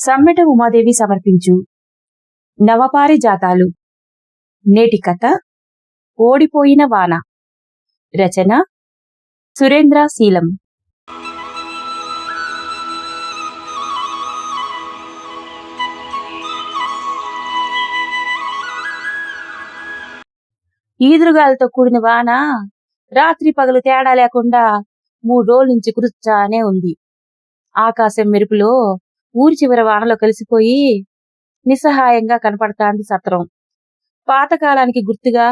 సమ్మెట ఉమాదేవి సమర్పించు నవపారిజాతాలు. నేటి కథ ఓడిపోయిన వాన. రచన సురేంద్ర శీలం. ఈదురుగాలతో కూడిన వాన రాత్రి పగలు తేడా లేకుండా 3 రోజుల నుంచి కురుస్తానే ఉంది. ఆకాశం మెరుపులో ఊరి చివర వానలో కలిసిపోయి నిస్సహాయంగా కనపడతాంది సత్రం. పాతకాలానికి గుర్తుగా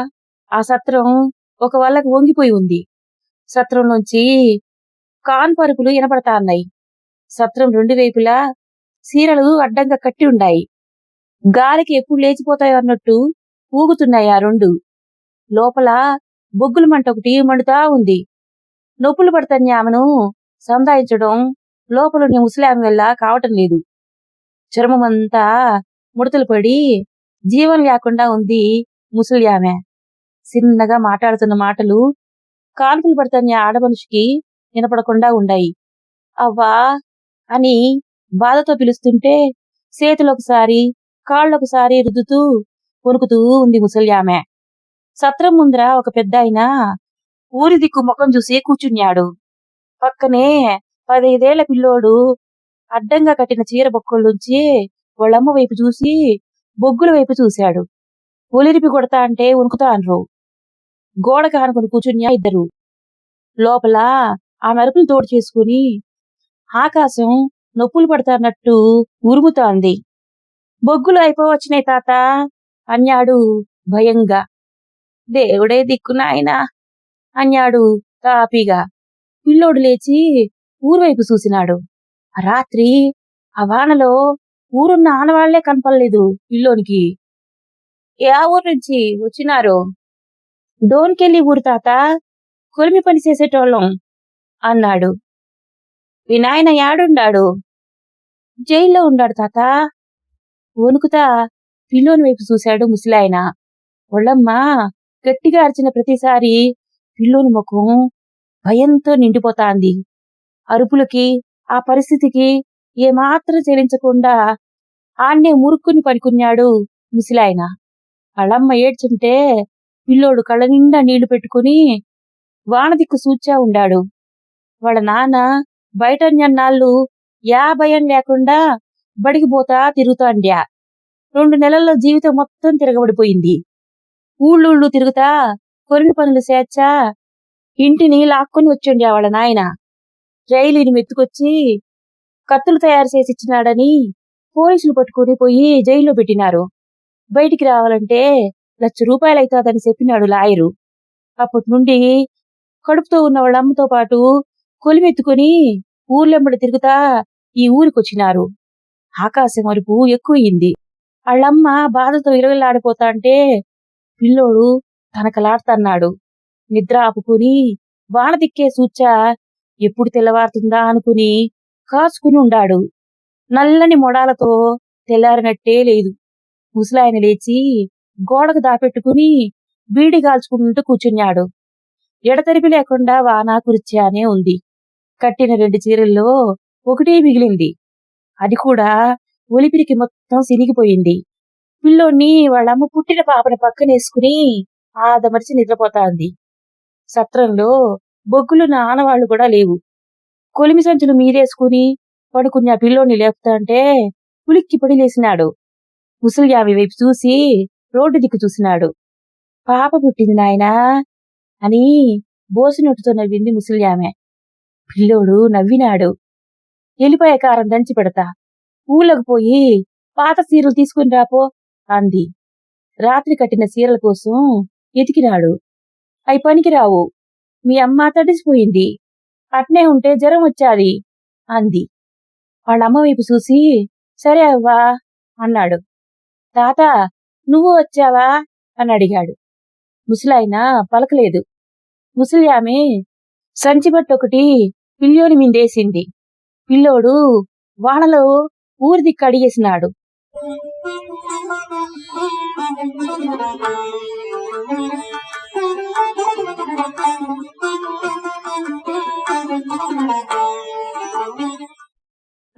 ఆ సత్రం ఒక వల్లకు వంగిపోయి ఉంది. సత్రం నుంచి కాన్పరుపులు వినపడతాన్నాయి. సత్రం 2 వైపులా సీరలు అడ్డంగా కట్టి ఉన్నాయి. గాలికి ఎప్పుడు లేచిపోతాయో అన్నట్టు ఊగుతున్నాయి ఆ 2. లోపల బొగ్గుల మంట ఒకటి మండుతా ఉంది. నొప్పులు పడతాన్ని ఆమెను సంధాయించడం లోపల ముసలామె వల్ల కావటం లేదు. చర్మమంతా ముడతలు పడి జీవం లేకుండా ఉంది ముసలి ఆమె. చిన్నగా మాట్లాడుతున్న మాటలు కాన్పులు పడతాన్ని ఆడమనిషికి వినపడకుండా ఉన్నాయి. అవ్వా అని బాధతో పిలుస్తుంటే చేతులొకసారి కాళ్ళొకసారి రుద్దుతూ వణుకుతూ ఉంది ముసలి ఆమె. సత్రం ముందర ఒక పెద్దాయన ఊరి దిక్కు ముఖం చూసి కూర్చున్నాడు. పక్కనే 15 ఏళ్ల పిల్లోడు అడ్డంగా కట్టిన చీర బొక్కల్లోంచి వాళ్ళమ్మ వైపు చూసి బొగ్గుల వైపు చూశాడు. ఒలిరిపి కొడతా అంటే వణుకుతాన్రు. గోడ కానుకొని కూర్చున్నా ఇద్దరు. లోపల ఆ మెరుపులు తోడు చేసుకుని ఆకాశం నొప్పులు పడతాన్నట్టు ఉరుముతోంది. బొగ్గులు అయిపోవచ్చినాయి తాత అన్నాడు భయంగా. దేవుడే దిక్కునాయనా అన్నాడు తాపిగా. పిల్లోడు లేచి ఊరువైపు చూసినాడు. రాత్రి ఆ వానలో ఊరున్న ఆనవాళ్లే కనపడలేదు పిల్లోనికి. ఏ ఊరు నుంచి వచ్చినారు? డోన్కెళ్ళి ఊరు తాత, కొలిమి పని చేసేటోళ్ళం అన్నాడు. వినాయన యాడుండాడు? జైల్లో ఉండాడు తాత. వణుకుతా పిల్లోని వైపు చూశాడు ముసలాయన. ఒళ్ళమ్మ గట్టిగా అరిచిన ప్రతిసారి పిల్లోని ముఖం భయంతో నిండిపోతాంది. అరుపులకి ఆ పరిస్థితికి ఏమాత్రం చెలించకుండా ఆన్నే మురుక్కుని పడుకున్నాడు ముసలాయన. వాళ్ళమ్మ ఏడ్చుంటే పిల్లోడు కళ్ళ నిండా నీళ్లు పెట్టుకుని వానదిక్కు సూచా ఉండాడు. వాళ్ళ నాన్న బయట నాళ్ళు భయం లేకుండా బడికిపోతా తిరుగుతాండ్యా. 2 నెలల్లో జీవితం మొత్తం తిరగబడిపోయింది. ఊళ్ళూళ్ళు తిరుగుతా కొరిమి పనులు చేర్చా ఇంటిని లాక్కొని వచ్చిండ్యా వాళ్ళ నాయన. రైలుని మెత్తుకొచ్చి కత్తులు తయారు చేసి ఇచ్చినాడని పోలీసులు పట్టుకుని పోయి జైల్లో పెట్టినారు. బయటికి రావాలంటే 1,00,000 రూపాయలు అవుతాదని చెప్పినాడు లాయరు. అప్పటి నుండి కడుపుతో ఉన్న వాళ్ళ అమ్మతో పాటు కొలిమెత్తుకుని ఊర్లెంబడి తిరుగుతా ఈ ఊరికొచ్చినారు. ఆకాశం అరుపు ఎక్కువయింది. వాళ్ళమ్మ బాధతో ఇరగలాడిపోతా అంటే పిల్లోడు తనకలాడుతన్నాడు. నిద్ర ఆపుకుని వాన దిక్కే సూచా ఎప్పుడు తెల్లవారుతుందా అనుకుని కాచుకుని ఉండాడు. నల్లని మొడాలతో తెల్లారినట్టే లేదు. ముసలాయన లేచి గోడకు దాపెట్టుకుని బీడి కాల్చుకుంటూ కూర్చున్నాడు. ఎడతెరిపి లేకుండా వాన కురిచానే ఉంది. కట్టిన 2 చీరల్లో ఒకటే మిగిలింది. అది కూడా ఒలిపిరికి మొత్తం సినిగిపోయింది. పిల్లోని వాళ్ళమ్మ పుట్టిన పాపని పక్కనేసుకుని ఆదమరిచి నిద్రపోతాంది. సత్రంలో బొగ్గులున్న ఆనవాళ్లు కూడా లేవు. కొలిమి సంచులు మీదేసుకుని పడుకున్న పిల్లోని లేపుతాంటే ఉలిక్కి పడి లేసినాడు. ముసలియామి వైపు చూసి రోడ్డు దిక్కు చూసినాడు. పాప పుట్టింది నాయనా అని బోసినొట్టుతో నవ్వింది ముసలియామె. పిల్లోడు నవ్వినాడు. ఎలిపాయ కారం దంచి పెడతా, ఊళ్ళకు పోయి పాత సీరలు తీసుకుని రాపో అంది. రాత్రి కట్టిన సీరల కోసం ఎతికినాడు. అవి పనికిరావు, మీ అమ్మ తడిసిపోయింది, అట్నే ఉంటే జ్వరం వచ్చాది అంది. వాళ్ళమ్మ వైపు చూసి సరే అవ్వా అన్నాడు. తాత నువ్వు వచ్చావా అని అడిగాడు. ముసలాయన పలకలేదు. ముసలి ఆమె సంచిబట్టొకటి పిల్లోని మిందేసింది. పిల్లోడు వానలో ఊరి దిక్కు అడిగేసినాడు.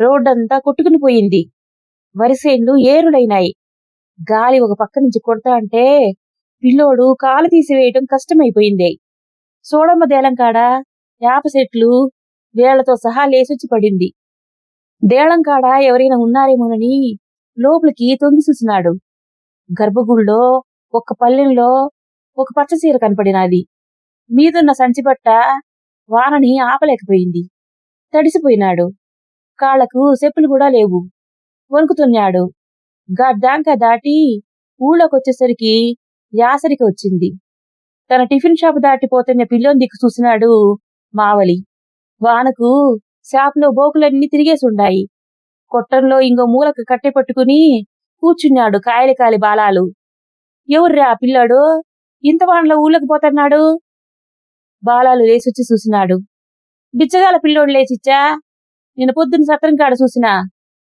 రోడ్డంతా కొట్టుకుని పోయింది. వరిసేన్లు ఏరులైనాయి. గాలి ఒక పక్క నుంచి కొడతా అంటే పిల్లోడు కాలు తీసివేయటం కష్టమైపోయింది. సోడమ్మ దేలంకాడ వేప చెట్లు వేళ్లతో సహా లేసొచ్చి పడింది. దేళంకాడ ఎవరైనా ఉన్నారేమోనని లోపలికి తొంగి చూసినాడు. గర్భగుడిలో ఒక్క పల్లెంలో ఒక పచ్చసీర కనపడినది. మీదున్న సంచిపట్ట వానని ఆపలేకపోయింది. తడిసిపోయినాడు. కాళ్లకు చెప్పులు కూడా లేవు. వణుకుతున్నాడు. గడ్డాంక దాటి ఊళ్ళోకొచ్చేసరికి యాసరికి వచ్చింది. తన టిఫిన్ షాపు దాటిపోతున్న పిల్లోని దిక్కు చూసినాడు మావలి. వానకు షాపులో బోకులన్నీ తిరిగేసుండాయి. కొట్టంలో ఇంకో మూలకు కట్టె పట్టుకుని కూర్చున్నాడు కాయలి కాలి బాలాలు. ఎవర్రా పిల్లాడు ఇంత వానలో ఊళ్ళకి పోతున్నాడు? బాలాలు లేచొచ్చి చూసినాడు. బిచ్చగాల పిల్లోడు లేచిచ్చా, నేను పొద్దున్న సత్రం కాడ చూసినా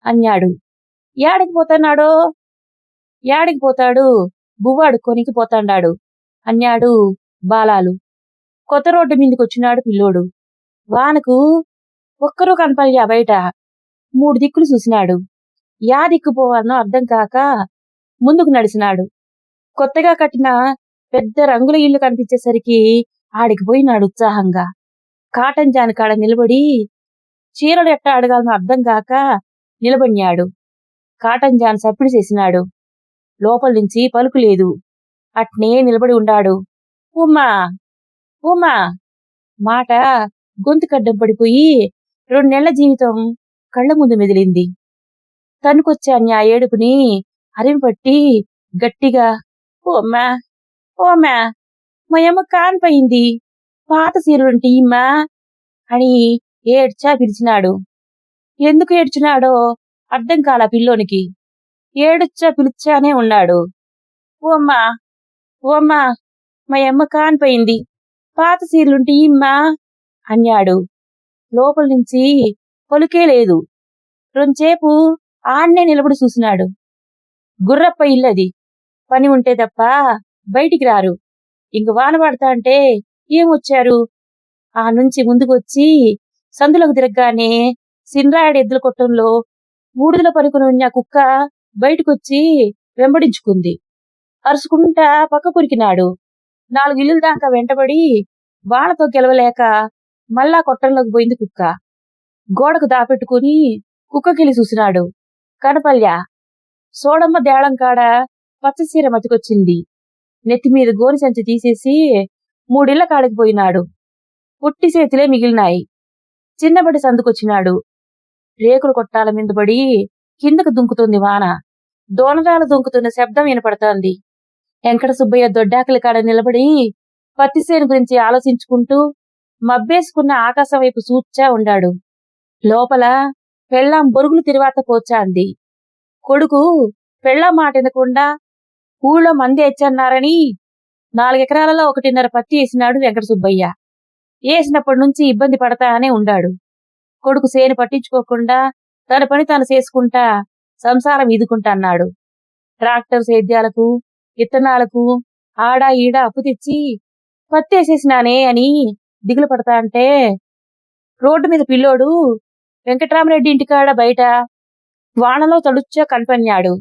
అన్నాడు. యాడికి పోతున్నాడో? యాడికి పోతాడు, బువ్వాడు కొనికి పోతాండాడు అన్నాడు బాలాలు. కొత్త రోడ్డు మీదకొచ్చినాడు పిల్లోడు. వానకు ఒక్కరూ కనపల్యా బయట. 3 దిక్కులు చూసినాడు. యా దిక్కు పోవాలనో అర్థం కాక ముందుకు నడిచినాడు. కొత్తగా కట్టిన పెద్ద రంగుల ఇల్లు కనిపించేసరికి ఆడికి పోయినాడు ఉత్సాహంగా. కాటన్ జాన్ కాడ నిలబడి చీరలు ఎట్టా అడగాలనో అర్థం కాక నిలబడినాడు. కాటన్ జాన్ సప్పిడి చేసినాడు. లోపల నుంచి పలుకు లేదు. అట్నే నిలబడి ఉండాడు. ఉమ్మా ఉమ్మా మాట గొంతు కడ్డం పడిపోయి 2 నెలల జీవితం కళ్ల ముందు మెదిలింది. తనుకొచ్చా ఏడుపుని అరిమి పట్టి గట్టిగా ఓమ్మా ఓమ్మా మా అమ్మ కానిపోయింది, పాత సీరలుంటే ఇమ్మా అని ఏడ్చా పిలిచినాడు. ఎందుకు ఏడ్చినాడో అర్థం కాల పిల్లోనికి. ఏడుచ్చా పిలిచానే ఉన్నాడు. ఓమ్మా ఓమ్మా మా అమ్మ కానిపోయింది, పాత సీరలుంటే ఇమ్మా అన్నాడు. లోపల నుంచి పలుకే లేదు. రొంచేపు ఆడ్నే నిలబడి చూసినాడు. గుర్రప్ప ఇల్లది, పని ఉంటే తప్ప బయటికి రారు. ఇంక వాన పడతా అంటే ఏమొచ్చారు? ఆ నుంచి ముందుకొచ్చి సందులకు తిరగగానే సిన్రాయుడు ఎద్దుల కొట్టంలో బూడిదల పరుకుని ఉన్న కుక్క బయటకొచ్చి వెంబడించుకుంది. అరుసుకుంటా పక్క కురికినాడు. 4 ఇల్లుల దాకా వెంటబడి వానతో గెలవలేక మళ్ళా కొట్టంలోకి పోయింది కుక్క. గోడకు దాపెట్టుకుని కుక్కకెళ్ళి చూసినాడు. కనపల్యా. సోడమ్మ దేళంకాడ పచ్చసీర మతికొచ్చింది. నెత్తిమీద గోని సంచి తీసేసి 3 ఇళ్ల కాడికి పోయినాడు. పుట్టి చేతిలే మిగిలినాయి. చిన్నబడి సందుకొచ్చినాడు. రేకులు కొట్టాల మీద పడి కిందకు దుంకుతుంది వాన. దోనరాలు దుంకుతున్న శబ్దం వినపడుతోంది. వెంకట సుబ్బయ్య దొడ్డాకలి కాడ నిలబడి పత్తిసేను గురించి ఆలోచించుకుంటూ మబ్బేసుకున్న ఆకాశం వైపు చూచ్చా ఉండాడు. లోపల పెళ్ళాం బొరుగులు తిరువాత పోచా అంది. కొడుకు పెళ్ళాం మాట వినకుండా ఊళ్ళో మంది ఎచ్చన్నారని 4 ఎకరాలలో 1.5 పత్తి వేసినాడు వెంకట సుబ్బయ్య. వేసినప్పటి నుంచి ఇబ్బంది పడతానే ఉండాడు. కొడుకు సేను పట్టించుకోకుండా తన పని తాను చేసుకుంటా సంసారం ఈదుకుంటన్నాడు. ట్రాక్టర్ సేద్యాలకు విత్తనాలకు ఆడా ఈడా అప్పు తెచ్చి పత్తేసేసినానే అని దిగులు పడతా అంటే రోడ్డు మీద పిల్లోడు వెంకట్రామరెడ్డి ఇంటికాడ బయట వానలో తడుచ్చా కనపన్నాడు.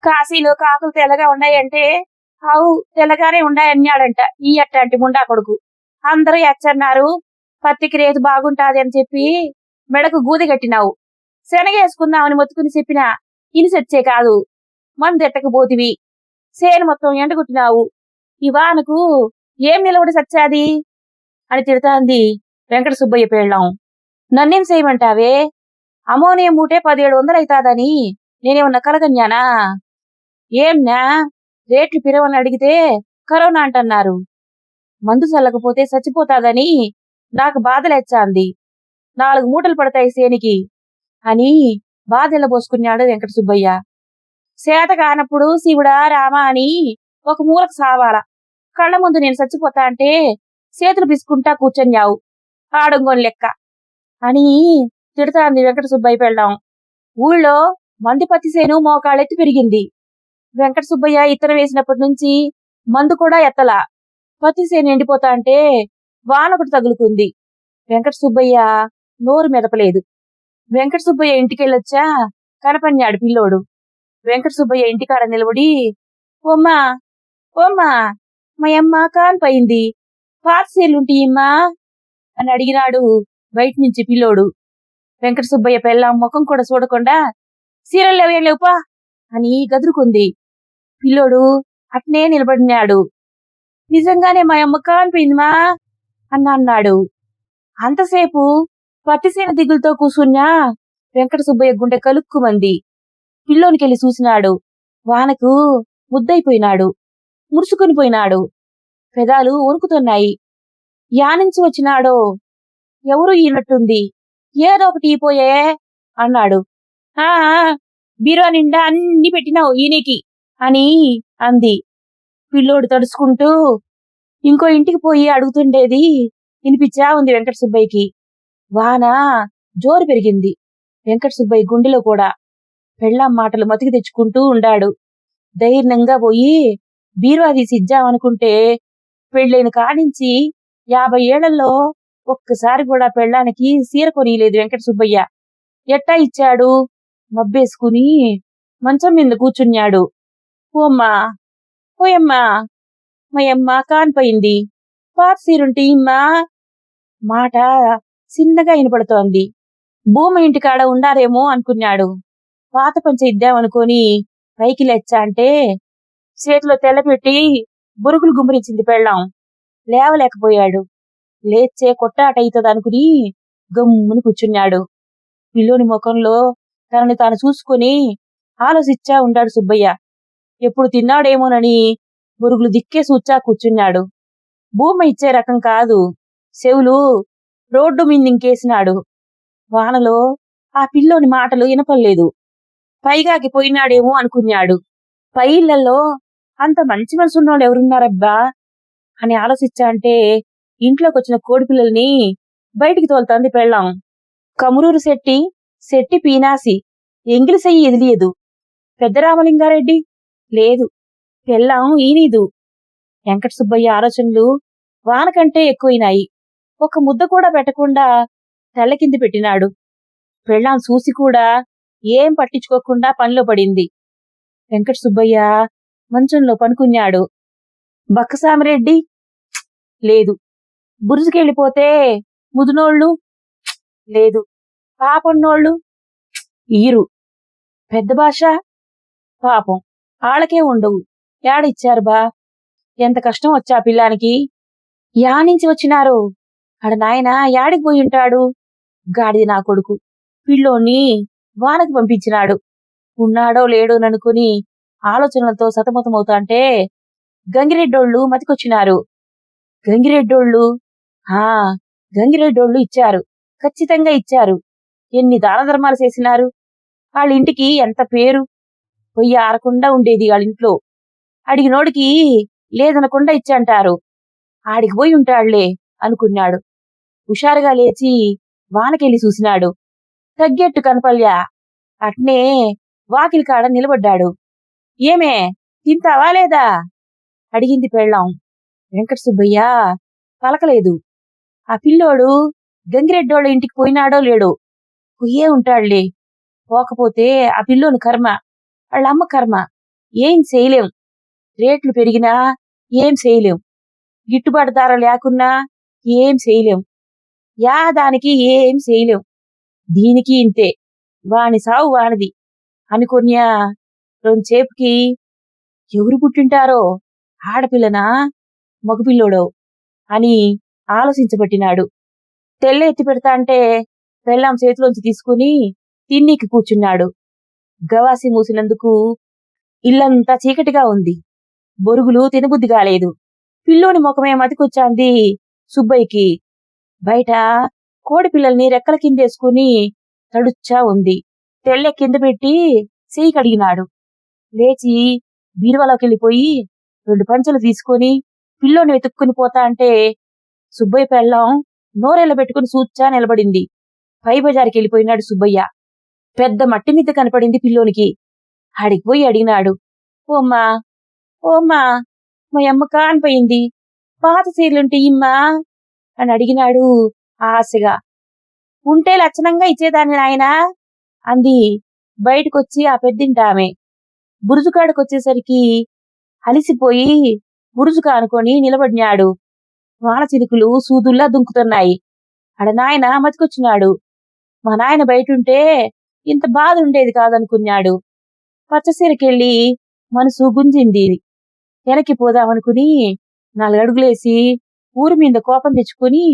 కాశీలో కాకులు తెల్లగా ఉన్నాయంటే అవు తెల్లగానే ఉన్నాయన్నాడంట ఈ అట్టాంటి ముండా కొడుకు. అందరూ ఎచ్చన్నారు, పత్తికి రేటు బాగుంటాది అని చెప్పి మెడకు గూది కట్టినావు. శనగేసుకుందామని మొత్తుకుని చెప్పినా ఇనిసొచ్చే కాదు, మందెట్టకపోతివి. సేను మొత్తం ఎండగొట్టినావు. ఈ వానకు ఏం నిలబడి సచ్చాది అని తిడతాంది వెంకట సుబ్బయ్య పెళ్ళాం. నన్నేం చేయమంటావే? అమోనియం మూటే 1700 అవుతాదని నేనేమన్నా కలగన్యానా? ఏంనా రేట్లు పిరవని అడిగితే కరోనా అంటన్నారు. మందు చల్లకపోతే చచ్చిపోతాదని నాకు బాధలేచ్చాంది. 4 మూటలు పడతాయి సేనికి అని బాధెళ్ళబోసుకున్నాడు వెంకట సుబ్బయ్య. చేత కానప్పుడు శివుడా రామా అని ఒక మూలకు సావాల. కళ్ళ ముందు నేను చచ్చిపోతా అంటే చేతులు పిసుకుంటా కూర్చొన్యావు ఆడంగోని లెక్క అని తిడతాంది వెంకట సుబ్బయ్య పెళ్ళాం. ఊళ్ళో మంది పత్తి సేను మోకాళ్ళెత్తి పెరిగింది. వెంకట సుబ్బయ్య ఇత్తనం వేసినప్పటి నుంచి మందు కూడా ఎత్తలా. పత్తి చేను ఎండిపోతా అంటే వానొకటి తగులుకుంది. వెంకట సుబ్బయ్య నోరు మెదపలేదు. వెంకట సుబ్బయ్య ఇంటికెళ్ళొచ్చా కనపన్నాడు పిల్లోడు. వెంకట సుబ్బయ్య ఇంటికాడ నిలబడి, ఓమ్మా ఓమ్మా మా అమ్మ కానిపోయింది, పాత సీలుంటియమ్మా అని అడిగినాడు బయట నుంచి పిల్లోడు. వెంకట సుబ్బయ్య పెళ్ళాం ముఖం కూడా చూడకుండా, సీరలు లేవేం లేవుపా అని గదురుకుంది. పిల్లోడు అట్నే నిలబడినాడు. నిజంగానే మా అమ్మ కానిపోయిందిమా అన్నాడు. అంతసేపు పత్తిసేన దిగులతో కూసున్నా వెంకట సుబ్బయ్య గుండె కలుక్కుమంది. పిల్లోనికెళ్ళి చూసినాడు. వానకు ముద్దయిపోయినాడు, మురుసుకుని పోయినాడు. పెదాలు వణుకుతున్నాయి. యానించి వచ్చినాడో ఎవరు ఈనట్టుంది, ఏదో ఒకటి ఈపోయే అన్నాడు. ఆ బీరో నిండా అన్ని పెట్టినావు ఈయనకి అని అంది. పిల్లోడు తడుచుకుంటూ ఇంకో ఇంటికి పోయి అడుగుతుండేది వినిపించా ఉంది వెంకట సుబ్బయ్యకి. వాన జోరు పెరిగింది. వెంకట సుబ్బయ్య గుండెలో కూడా. పెళ్ళాం మాటలు మతికి తెచ్చుకుంటూ ఉండాడు. ధైర్యంగా పోయి బీరువా తీసి ఇద్దామనుకుంటే పెళ్ళైన కానించి 50 ఏళ్లలో ఒక్కసారి కూడా పెళ్ళానికి సీర కొనియలేదు వెంకట సుబ్బయ్య. ఎట్టా ఇచ్చాడు? మబ్బేసుకుని మంచం మీద కూర్చున్నాడు. ఓమ్మా ఓయమ్మా మా అమ్మ కానిపోయింది, పాత సీరుంటే ఇమ్మా మాట చిన్నగా వినపడుతోంది. భూమి ఇంటికాడ ఉండారేమో అనుకున్నాడు. పాత పంచ ఇద్దామనుకొని పైకి లేచ్చా అంటే చేతిలో తెల్లపెట్టి బురుగులు గుమ్మరించింది పెళ్ళాం. లేవలేకపోయాడు. లేచే కొట్టాట అవుతుంది గమ్ముని కూర్చున్నాడు. పిల్లోని ముఖంలో తనని తాను చూసుకుని ఆలోచించా ఉండాడు సుబ్బయ్య. ఎప్పుడు తిన్నాడేమోనని బురుగులు దిక్కే సూచా కూర్చున్నాడు. భూమి ఇచ్చే రకం కాదు. చెవులు రోడ్డు మిందింకేసినాడు. వానలో ఆ పిల్లోని మాటలు వినపల్లేదు. పైగాకి పోయినాడేమో అనుకున్నాడు. పై ఇళ్లలో అంత మంచి మనసున్నోళ్ళు ఎవరున్నారబ్బా అని ఆలోచించా అంటే ఇంట్లోకి వచ్చిన కోడిపిల్లల్ని బయటికి తోలుతాంది పెళ్ళాం. కమురూరు శెట్టి పీనాసి ఎంగిలి సెయ్యి ఎదిలియదు. పెద్ద రామలింగారెడ్డి లేదు. పెళ్ళాం ఈనీదు. వెంకట సుబ్బయ్య ఆలోచనలు వానకంటే ఎక్కువైనాయి. ఒక ముద్ద కూడా పెట్టకుండా తెల్ల కింది పెట్టినాడు. పెళ్ళాం చూసి కూడా ఏం పట్టించుకోకుండా పనిలో పడింది. వెంకట సుబ్బయ్య మంచంలో పనుకున్నాడు. బక్కసామిరెడ్డి లేదు. బురుజుకెళ్ళిపోతే ముదునోళ్ళు లేదు. పాపన్నోళ్ళు ఈరు. పెద్ద భాష పాపం ఆళ్ళకే ఉండవు. యాడిచ్చారు బా? ఎంత కష్టం వచ్చా పిల్లానికి. యానించి వచ్చినారు. ఆడ నాయన యాడికి పోయి ఉంటాడు? గాడిది నా కొడుకు పిల్లోని వానకి పంపించినాడు. ఉన్నాడో లేడోననుకుని ఆలోచనలతో సతమతమవుతాంటే గంగిరెడ్డోళ్ళు మతికొచ్చినారు. గంగిరెడ్డోళ్ళు గంగిరెడ్డోళ్ళు ఇచ్చారు. ఖచ్చితంగా ఇచ్చారు. ఎన్ని దాన ధర్మాలు చేసినారు. వాళ్ళింటికి ఎంత పేరు. పొయ్యి ఆరకుండా ఉండేది వాళ్ళింట్లో. అడిగినోడికి లేదనకుండా ఇచ్చంటారు. ఆడికి పోయి ఉంటాడులే అనుకున్నాడు. హుషారుగా లేచి వానకెళ్ళి చూసినాడు. తగ్గెట్టు కనపల్యా. అట్నే వాకిలి కాడ నిలబడ్డాడు. ఏమే తింటావా లేదా అడిగింది పెళ్ళాం. వెంకట సుబ్బయ్య పలకలేదు. ఆ పిల్లోడు గంగిరెడ్డోళ్ళ ఇంటికి పోయినాడో లేడో. పోయే ఉంటాడులే. పోకపోతే ఆ పిల్లోని కర్మ, వాళ్ళమ్మ కర్మ. ఏం చేయలేం. రేట్లు పెరిగినా ఏం చేయలేం. గిట్టుబాటు ధర లేకున్నా ఏం చేయలేం. దానికి ఏం చేయలేం. దీనికి ఇంతే. వాని సావు వానిది అనుకున్యా. రొంచేపుకి ఎవరు పుట్టింటారో, ఆడపిల్లనా మగపిల్లోడో అని ఆలోచించబట్టినాడు. తెల్ల ఎత్తి పెడతా అంటే పెళ్ళాం చేతిలోంచి తీసుకుని తిన్నీకి కూర్చున్నాడు. గవాసి మూసినందుకు ఇల్లంతా చీకటిగా ఉంది. బొరుగులు తినబుద్ధి కాలేదు. పిల్లోని ముఖమే మతికొచ్చాంది సుబ్బయ్యకి. బయట కోడి పిల్లల్ని రెక్కల కిందేసుకుని తడుచ్చా ఉంది. తెల్లె కింద పెట్టి చేయి కడిగినాడు. లేచి బీరువాలోకెళ్ళిపోయి 2 పంచలు తీసుకొని పిల్లోని వెతుక్కుని పోతా అంటే సుబ్బయ్య పెళ్ళాం నోరెళ్ళ పెట్టుకుని సూచ్చా నిలబడింది. పై బజారుకి వెళ్ళిపోయినాడు సుబ్బయ్య. పెద్ద మట్టి మిద్ద కనపడింది పిల్లోనికి. ఆడికి పోయి అడిగినాడు. ఓమ్మా ఓమ్మా మా అమ్మ కానిపోయింది, పాత చీరలుంటే ఇమ్మా అని అడిగినాడు ఆశగా. ఉంటే లక్షణంగా ఇచ్చేదాన్ని నాయనా అంది బయటకొచ్చి ఆ పెద్దింటామె. బురుజుకాడకొచ్చేసరికి అలిసిపోయి బురుజు కానుకొని నిలబడినాడు. వాన చినుకులు సూదుల్లా దుంకుతున్నాయి. ఆడ నాయన మతికొచ్చినాడు. మా నాయన బయటుంటే ఇంత బాధ ఉండేది కాదనుకున్నాడు. పచ్చసీరకెళ్ళి మనసు గుంజింది. వెనక్కి పోదామనుకుని 4 అడుగులేసి ఊరి మీద కోపం తెచ్చుకుని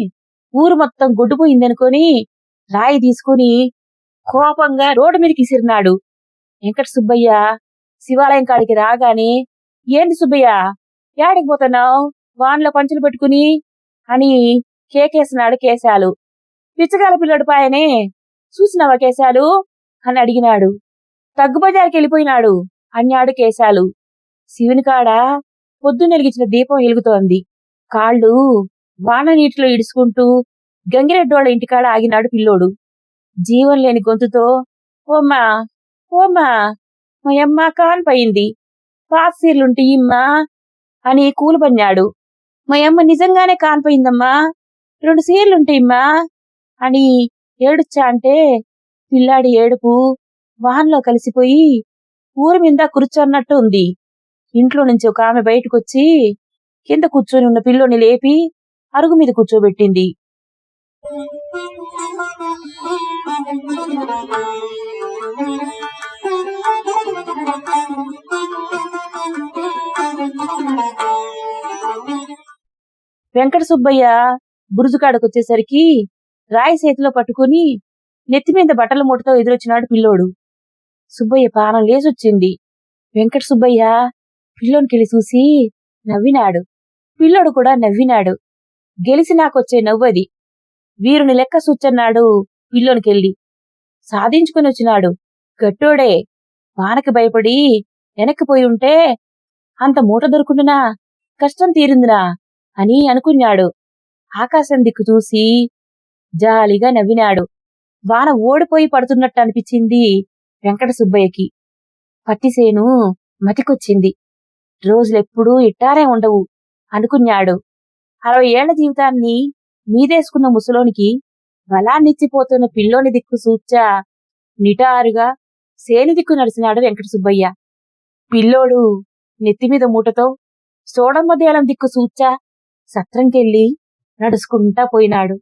ఊరు మొత్తం గొడ్డుపోయిందనుకొని రాయి తీసుకుని కోపంగా రోడ్డు మీదకి ఇసిరినాడు. వెంకట సుబ్బయ్య శివాలయం కాడికి రాగానే, ఏంటి సుబ్బయ్య ఏడికి పోతున్నావు వాన్లో పంచులు పెట్టుకుని అని కేకేసినాడు కేశాలు. పిచ్చగాల పిల్లడు పాయనే చూసినావా కేశాలు అని అడిగినాడు. తగ్గుబజారికి వెళ్ళిపోయినాడు అన్నాడు కేశాలు. శివుని కాడ పొద్దునెలిగించిన దీపం వెలుగుతోంది. కాళ్ళు వాన నీటిలో ఇడుచుకుంటూ గంగిరెడ్డోళ్ళ ఇంటికాడ ఆగినాడు పిల్లోడు. జీవం లేని గొంతుతో, ఓమ్మా ఓమ్మా మా అమ్మ కానిపోయింది, పాత సీర్లుంటే ఇమ్మా అని కూలుబన్నాడు. మా అమ్మ నిజంగానే కానిపోయిందమ్మా, 2 సీర్లుంటే ఇమ్మా అని ఏడుచ్చా అంటే పిల్లాడి ఏడుపు వాహనంలో కలిసిపోయి ఊరి మీద కూర్చోన్నట్టు ఉంది. ఇంట్లో నుంచి ఒక ఆమె బయటకొచ్చి కింద కూర్చొని ఉన్న పిల్లోని లేపి అరుగు మీద కూర్చోబెట్టింది. వెంకట సుబ్బయ్య బురుజుకాడకొచ్చేసరికి రాయి చేతిలో పట్టుకుని నెత్తిమీద బట్టల మూటతో ఎదురొచ్చినాడు పిల్లోడు. సుబ్బయ్య ప్రాణం లేసొచ్చింది. వెంకట సుబ్బయ్య పిల్లోనికెళ్ళి చూసి నవ్వినాడు. పిల్లోడు కూడా నవ్వినాడు. గెలిసి నాకొచ్చే నవ్వది. వీరుని లెక్క సూచన్నాడు పిల్లోనికెళ్ళి. సాధించుకుని వచ్చినాడు, గట్టోడే. వానకి భయపడి వెనక్కిపోయి ఉంటే అంత మూట దొరుకుండునా, కష్టం తీరిందినా అని అనుకున్నాడు. ఆకాశం దిక్కు చూసి జాలిగా నవ్వినాడు. వాన ఓడిపోయి పడుతున్నట్టు అనిపించింది వెంకట సుబ్బయ్యకి. పట్టిసేను మతికొచ్చింది. రోజులెప్పుడూ ఇట్టారే ఉండవు అనుకున్నాడు. 60 ఏళ్ల జీవితాన్ని మీదేసుకున్న ముసలోనికి బలాన్నిచ్చిపోతున్న పిల్లోని దిక్కు సూచా నిటారుగా సేని దిక్కు నడిచినాడు వెంకట సుబ్బయ్య. పిల్లోడు నెత్తిమీద మూటతో సోడమ్మ దేలం దిక్కు సూచా సత్రంకెళ్ళి నడుచుకుంటా పోయినాడు.